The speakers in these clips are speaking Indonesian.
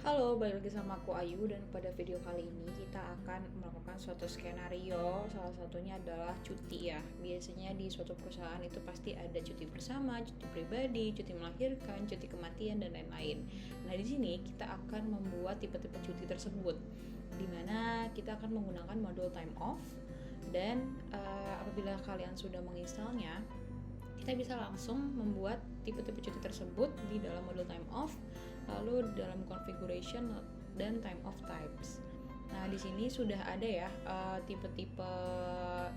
Halo, balik lagi sama aku Ayu dan pada video kali ini kita akan melakukan suatu skenario. Salah satunya adalah cuti ya. Biasanya di suatu perusahaan itu pasti ada cuti bersama, cuti pribadi, cuti melahirkan, cuti kematian dan lain-lain. Nah, di sini kita akan membuat tipe-tipe cuti tersebut di mana kita akan menggunakan modul time off dan apabila kalian sudah menginstalnya, kita bisa langsung membuat tipe-tipe cuti tersebut di dalam modul time off, lalu dalam configuration dan time off types. Nah, di sini sudah ada ya tipe-tipe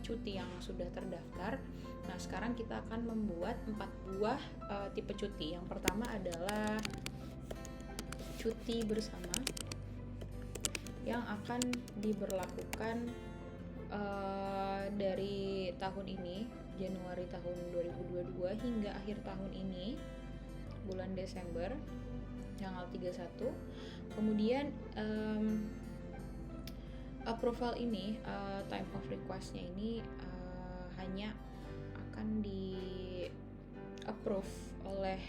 cuti yang sudah terdaftar. Nah, sekarang kita akan membuat 4 buah tipe cuti. Yang pertama adalah cuti bersama yang akan diberlakukan dari tahun ini, Januari tahun 2022 hingga akhir tahun ini, bulan Desember, tanggal 31. Kemudian approval ini, time of request-nya ini hanya akan di approve oleh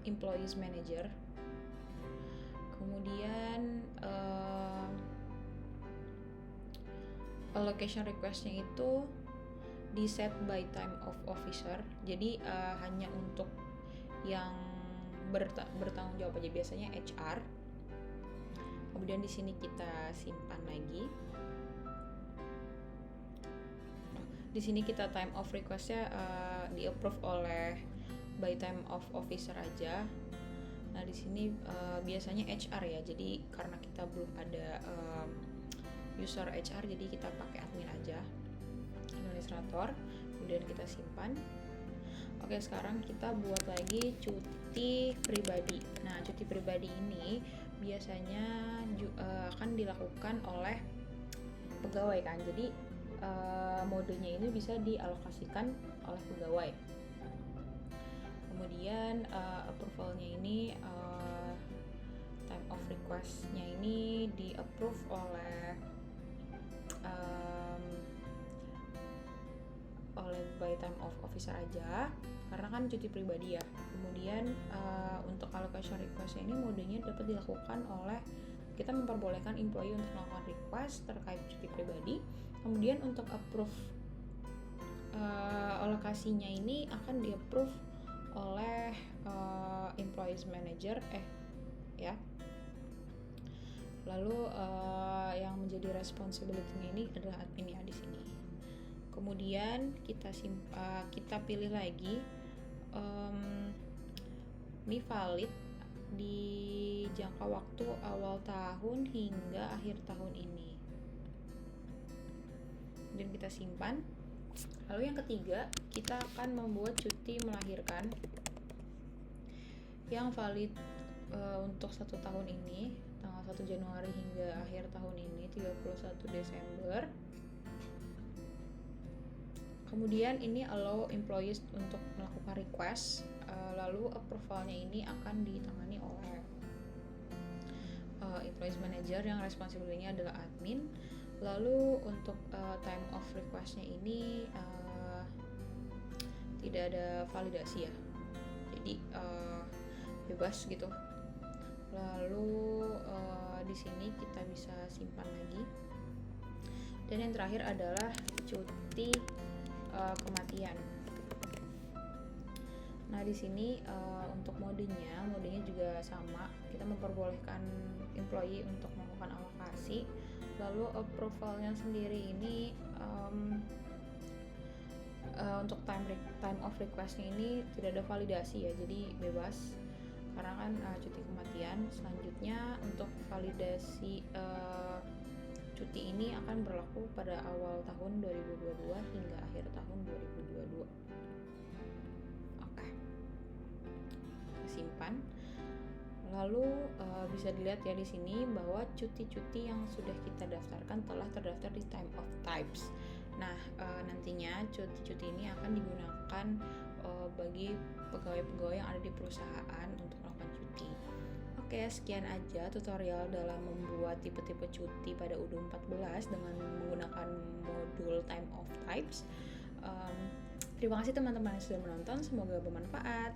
employees manager. Kemudian allocation request-nya itu di set by time of officer. Jadi hanya untuk yang bertanggung jawab aja, biasanya HR. Kemudian di sini kita simpan lagi. Di sini kita time of request-nya di approve oleh by time of officer aja. Nah, di sini biasanya HR ya. Jadi karena kita belum ada user HR, jadi kita pakai admin aja, administrator. Kemudian kita simpan. Oke, sekarang kita buat lagi cuti pribadi. Nah, cuti pribadi ini biasanya akan dilakukan oleh pegawai kan. Jadi modenya ini bisa dialokasikan oleh pegawai. Kemudian approval-nya ini time of request-nya ini di approve oleh by time of officer aja karena kan cuti pribadi ya. Kemudian untuk allocation request ini modenya dapat dilakukan oleh, kita memperbolehkan employee untuk melakukan request terkait cuti pribadi. Kemudian untuk approve alokasinya ini akan di approve oleh employees manager ya. Lalu yang menjadi responsibility-nya ini adalah admin ya di sini. Kemudian kita pilih lagi ini valid di jangka waktu awal tahun hingga akhir tahun ini. Dan kita simpan. Lalu yang ketiga, kita akan membuat cuti melahirkan yang valid untuk 1 tahun ini, tanggal 1 Januari hingga akhir tahun ini, 31 Desember. Kemudian ini allow employees untuk melakukan request, lalu approval-nya ini akan ditangani oleh employees manager yang responsibility-nya adalah admin. Lalu untuk time of request-nya ini tidak ada validasi ya, jadi bebas gitu. Lalu di sini kita bisa simpan lagi. Dan yang terakhir adalah cuti kematian. Nah, di sini untuk modenya juga sama. Kita memperbolehkan employee untuk melakukan alokasi. Lalu approval-nya sendiri ini untuk time of request-nya ini tidak ada validasi ya, jadi bebas karena kan cuti kematian. Selanjutnya untuk validasi cuti ini akan berlaku pada awal tahun 2022 hingga akhir tahun 2022. Oke, simpan. Lalu bisa dilihat ya di sini bahwa cuti-cuti yang sudah kita daftarkan telah terdaftar di time of types. Nah, nantinya cuti-cuti ini akan digunakan bagi pegawai-pegawai yang ada di perusahaan untuk melakukan cuti. Oke, sekian aja tutorial dalam membuat tipe-tipe cuti pada UDU14 dengan menggunakan modul time of types. Terima kasih teman-teman yang sudah menonton, semoga bermanfaat.